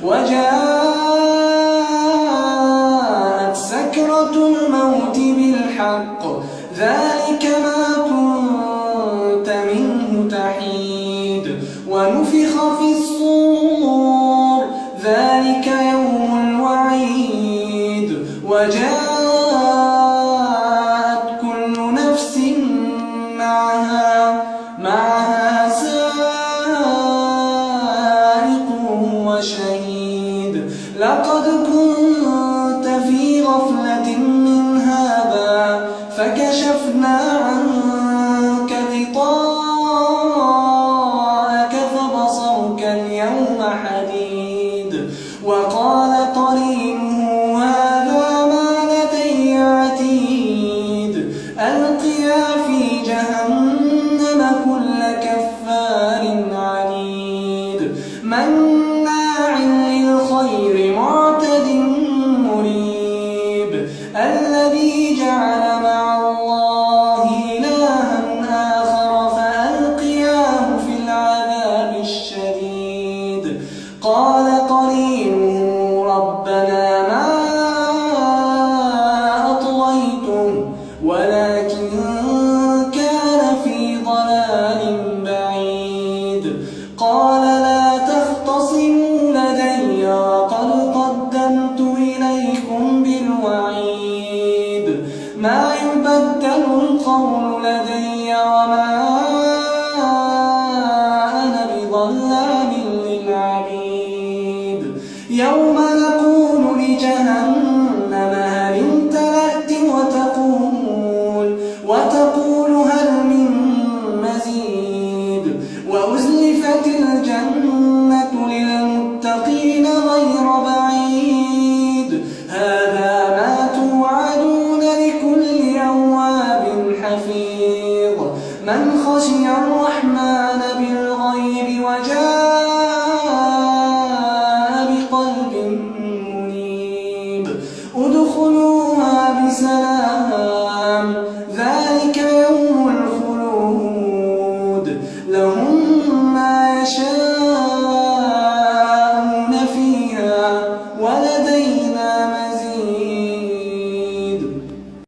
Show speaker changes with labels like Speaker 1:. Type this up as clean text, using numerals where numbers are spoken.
Speaker 1: وجاءت سكرة الموت بالحق ذلك ما كنت منه تحيد ونفخ في الصور ذلك يوم الوعيد وجاءت كل نفس معها سائق وشهيد لقد كنت في غفلة من هذا فكشفنا عنك غطاءك فبصرك اليوم حديد وقال قرينه هذا ما لدي عتيد ألقيا في جهنم كل كفار عنيد مناع للخير معتد مريب الذي جعل مع الله إلها آخر فألقياه في العذاب الشديد قال قرينه ربنا ما أطغيته ولكن كان في ضلال بعيد قال لا تختصموا لدي وقد قدمت إليكم بالوعيد ما يبدل القول لدي وما أنا بظلام للعبيد يوم نقول لجهنم هل امتلأت وتقول هل من مزيد وأزلفت الجنة للمتقين غير بعيد هذا ما توعدون لكل أواب حفيظ من خشي الرحمن بالغيب وجاء بقلب منيب ادخلوها بسلام ذلك يوم الخلود لهم ما يشاءون